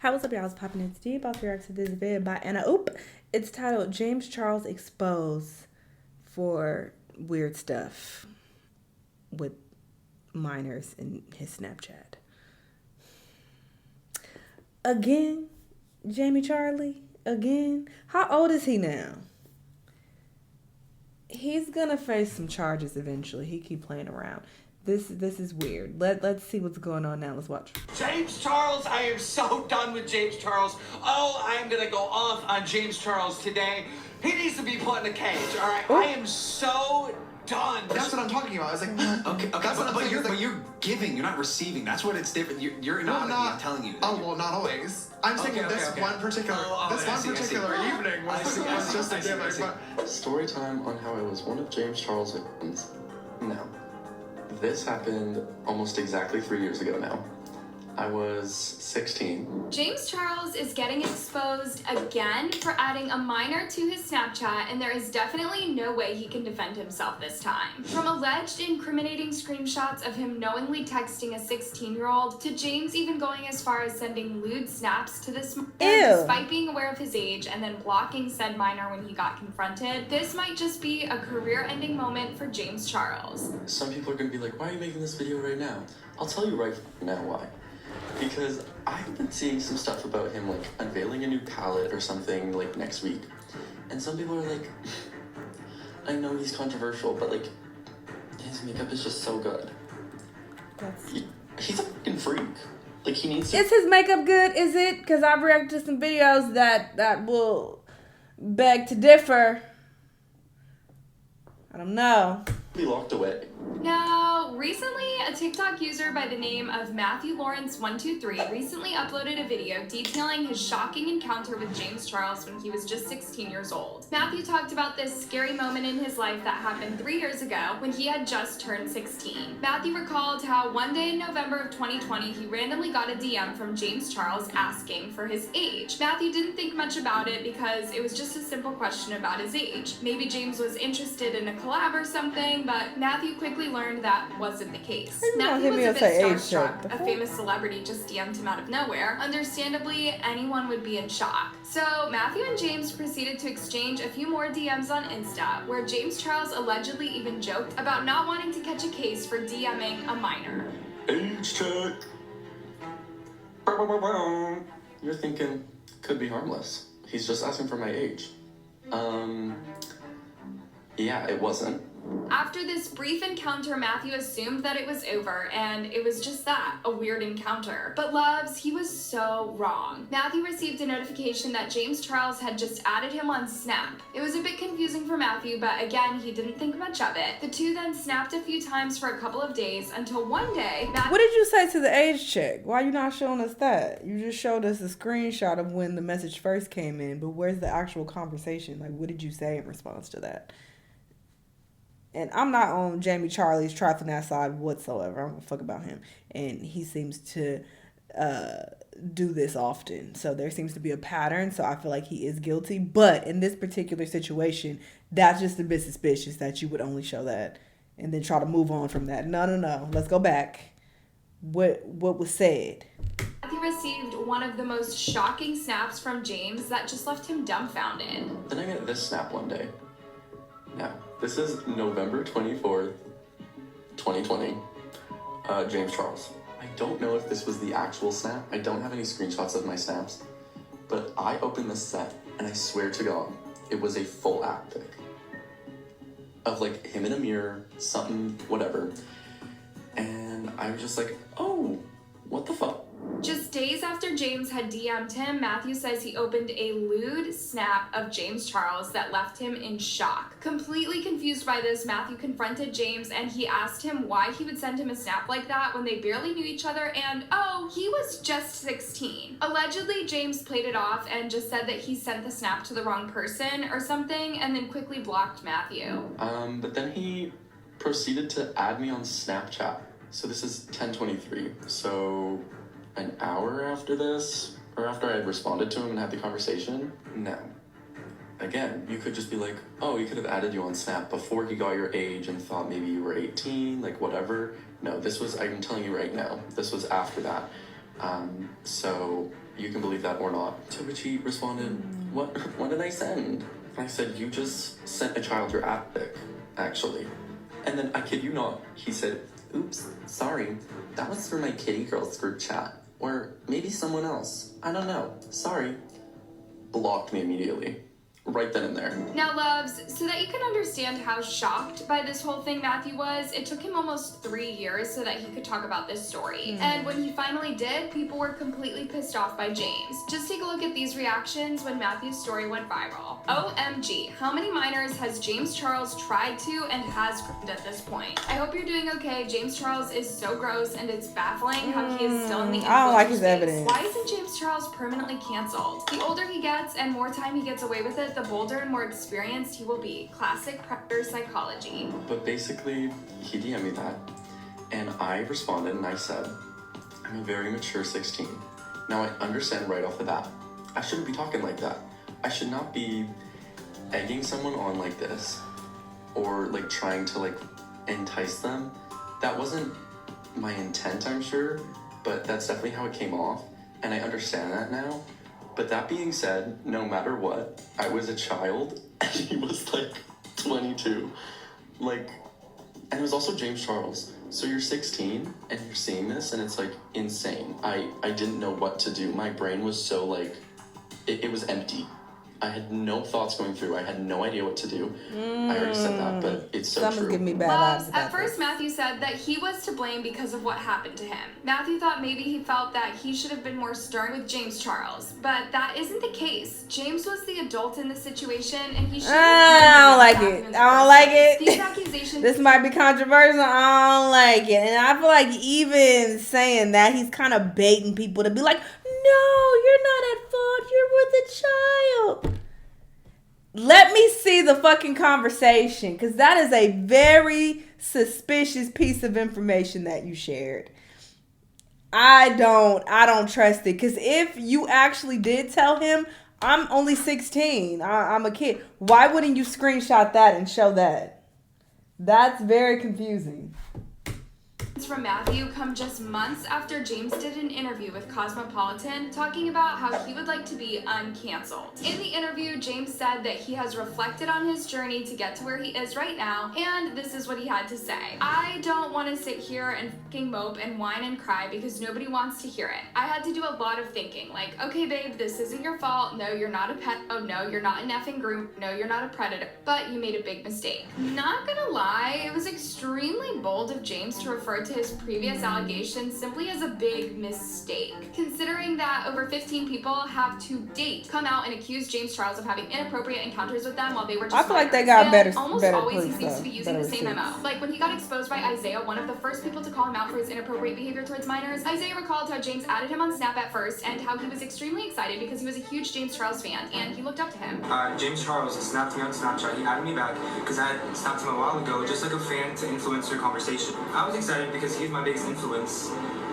How what's up, y'all? It's popping in Steve. About to react to this vid by Anna. It's titled James Charles Exposed for Weird Stuff with Minors in his Snapchat. Again, Jamie Charlie? Again? How old is he now? He's gonna face some charges eventually. He keep playing around. This is weird. Let's see what's going on now. Let's watch. James Charles, I am so done with James Charles. Oh, I am gonna go off on James Charles today. He needs to be put in a cage, all right? I am so done. That's what I'm talking about. I was like, okay, that's what I'm but, saying. but you're giving, you're not receiving. That's what it's different. You're not. I'm telling you. Oh well, not always. I'm saying one particular evening was just a gimmick. Story time on how I was one of James Charles' victims. Now, this happened almost exactly 3 years ago now. I was 16. James Charles is getting exposed again for adding a minor to his Snapchat, and there is definitely no way he can defend himself this time. From alleged incriminating screenshots of him knowingly texting a 16-year-old to James even going as far as sending lewd snaps to this minor despite being aware of his age and then blocking said minor when he got confronted, this might just be a career-ending moment for James Charles. Some people are gonna be like, why are you making this video right now? I'll tell you right now why. Because I've been seeing some stuff about him like unveiling a new palette or something like next week. And some people are like, I know he's controversial, but like his makeup is just so good. He's a fucking freak. Like he needs to... Is his makeup good? Is it? Because I've reacted to some videos that will beg to differ. I don't know. Be locked away. Now, recently, a TikTok user by the name of Matthew Lawrence123 recently uploaded a video detailing his shocking encounter with James Charles when he was just 16 years old. Matthew talked about this scary moment in his life that happened 3 years ago when he had just turned 16. Matthew recalled how one day in November of 2020, he randomly got a DM from James Charles asking for his age. Matthew didn't think much about it because it was just a simple question about his age. Maybe James was interested in a collab or something, but Matthew quickly learned that wasn't the case. Matthew was a bit starstruck. A famous celebrity just DM'd him out of nowhere. Understandably, anyone would be in shock. So Matthew and James proceeded to exchange a few more DMs on Insta, where James Charles allegedly even joked about not wanting to catch a case for DMing a minor. Age check. You're thinking, could be harmless. He's just asking for my age. Yeah, it wasn't. After this brief encounter, Matthew assumed that it was over, and it was just that, a weird encounter. But loves, he was so wrong. Matthew received a notification that James Charles had just added him on Snap. It was a bit confusing for Matthew, but again, he didn't think much of it. The two then snapped a few times for a couple of days until one day, What did you say to the age check? Why are you not showing us that? You just showed us a screenshot of when the message first came in, but where's the actual conversation? Like, what did you say in response to that? And I'm not on Jamie Charlie's triathlon side whatsoever. I don't give a fuck about him. And he seems to do this often. So there seems to be a pattern. So I feel like he is guilty. But in this particular situation, that's just a bit suspicious that you would only show that and then try to move on from that. No. Let's go back. What was said? Matthew received one of the most shocking snaps from James that just left him dumbfounded. Then I get this snap one day. Now, this is November 24th, 2020. James Charles. I don't know if this was the actual snap. I don't have any screenshots of my snaps. But I opened this set, and I swear to God, it was a full act pic. Of like him in a mirror, something, whatever. And I was just like, oh, what the fuck? Just days after James had DM'd him, Matthew says he opened a lewd snap of James Charles that left him in shock. Completely confused by this, Matthew confronted James and he asked him why he would send him a snap like that when they barely knew each other and, oh, he was just 16. Allegedly, James played it off and just said that he sent the snap to the wrong person or something and then quickly blocked Matthew. But then he proceeded to add me on Snapchat. So this is 10:23. So an hour after this, or after I had responded to him and had the conversation, no. Again, you could just be like, oh, he could have added you on Snap before he got your age and thought maybe you were 18, like whatever. No, this was, I'm telling you right now, this was after that. So you can believe that or not. To which he responded, what did I send? I said, you just sent a child your app pic, actually. And then, I kid you not, he said, oops, sorry, that was for my kitty girls group chat. Or maybe someone else. I don't know. Sorry. Blocked me immediately. Right then and there. Now, loves, so that you can understand how shocked by this whole thing Matthew was, it took him almost 3 years so that he could talk about this story. And when he finally did, people were completely pissed off by James. Just take a look at these reactions when Matthew's story went viral. OMG, how many minors has James Charles tried to and has groomed at this point? I hope you're doing okay. James Charles is so gross, and it's baffling how he is still in the I don't like his space. evidence. Why isn't James Charles permanently canceled? The older he gets and more time he gets away with it, the bolder and more experienced he will be. Classic predator psychology. But basically, he DM'd me that, and I responded and I said, I'm a very mature 16. Now I understand right off the bat, I shouldn't be talking like that. I should not be egging someone on like this, or like trying to like entice them. That wasn't my intent, I'm sure, but that's definitely how it came off, and I understand that now. But that being said, no matter what, I was a child, and he was like 22. Like, and it was also James Charles. So you're 16, and you're seeing this, and it's like insane. I didn't know what to do. My brain was so like, it was empty. I had no thoughts going through. I had no idea what to do. I already said that, but it's so Someone's true. giving me bad Loves, vibes about at first this. Matthew said that he was to blame because of what happened to him. Matthew thought maybe he felt that he should have been more stern with James Charles, but that isn't the case. James was the adult in the situation, and he should have I don't like it. I don't like it. These accusations. This might be controversial. I don't like it. And I feel like even saying that, he's kind of baiting people to be like, no, you're not at fault. You're with a child. Let me see the fucking conversation, because that is a very suspicious piece of information that you shared. I don't trust it, because if you actually did tell him, I'm only 16, I'm a kid, why wouldn't you screenshot that and show that? That's very confusing. From Matthew come just months after James did an interview with Cosmopolitan talking about how he would like to be uncanceled. In the interview, James said that he has reflected on his journey to get to where he is right now, and this is what he had to say. I don't want to sit here and fucking mope and whine and cry because nobody wants to hear it. I had to do a lot of thinking, like, okay babe, this isn't your fault, no you're not a pet, oh no you're not an effing groom, no you're not a predator, but you made a big mistake. Not gonna lie, it was extremely bold of James to refer to his previous allegations simply as a big mistake, considering that over 15 people have to date come out and accuse James Charles of having inappropriate encounters with them while they were just I feel like they minors. got And almost better always he proof, seems though. to be using Better the same receipts. MO. Like when he got exposed by Isaiah, one of the first people to call him out for his inappropriate behavior towards minors, Isaiah recalled how James added him on Snap at first and how he was extremely excited because he was a huge James Charles fan and he looked up to him. James Charles snapped me on Snapchat. He added me back because I had snapped him a while ago, just like a fan to influencer conversation. I was excited because he's my biggest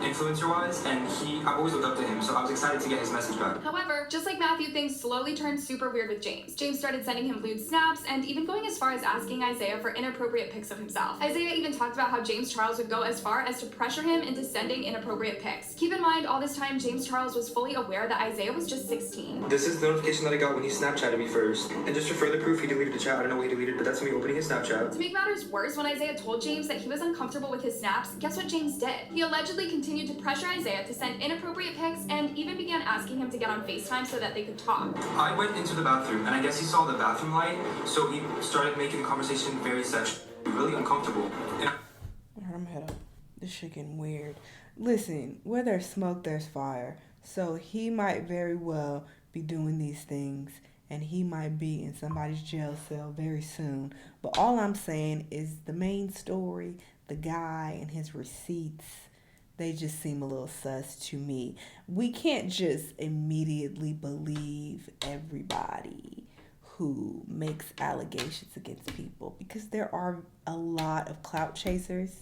influencer-wise, and I've always looked up to him, so I was excited to get his message back. However, just like Matthew, things slowly turned super weird with James. James started sending him lewd snaps and even going as far as asking Isaiah for inappropriate pics of himself. Isaiah even talked about how James Charles would go as far as to pressure him into sending inappropriate pics. Keep in mind, all this time, James Charles was fully aware that Isaiah was just 16. This is the notification that I got when he Snapchatted me first. And just for further proof, he deleted the chat. I don't know what he deleted, but that's me opening his Snapchat. To make matters worse, when Isaiah told James that he was uncomfortable with his snaps, guess what James did? He allegedly continued to pressure Isaiah to send inappropriate pics and even began asking him to get on FaceTime so that they could talk. I went into the bathroom, and I guess he saw the bathroom light, so he started making the conversation very sexual, really uncomfortable. And I'm head up. This shit getting weird. Listen, where there's smoke, there's fire. So he might very well be doing these things, and he might be in somebody's jail cell very soon. But all I'm saying is the main story, the guy and his receipts, they just seem a little sus to me. We can't just immediately believe everybody who makes allegations against people because there are a lot of clout chasers.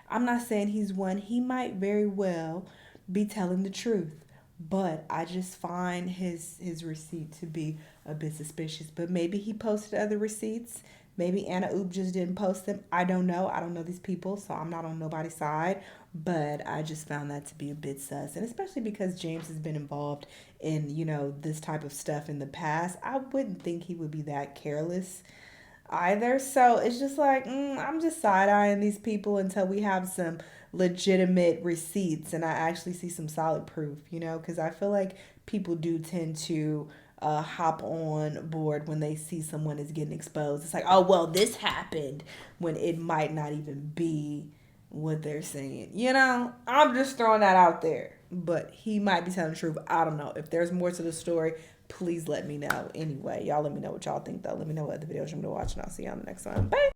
I'm not saying he's one. He might very well be telling the truth, but I just find his receipt to be a bit suspicious. But maybe he posted other receipts. Maybe Anna Oop just didn't post them. I don't know. I don't know these people, so I'm not on nobody's side. But I just found that to be a bit sus. And especially because James has been involved in, this type of stuff in the past. I wouldn't think he would be that careless either. So it's just like, I'm just side-eyeing these people until we have some legitimate receipts and I actually see some solid proof, because I feel like people do tend to hop on board when they see someone is getting exposed. It's like, oh, well, this happened, when it might not even be what they're saying. I'm just throwing that out there. But he might be telling the truth. I don't know. If there's more to the story, please let me know. Anyway, y'all let me know what y'all think, though. Let me know what other videos you're going to watch, and I'll see you on the next one. Bye.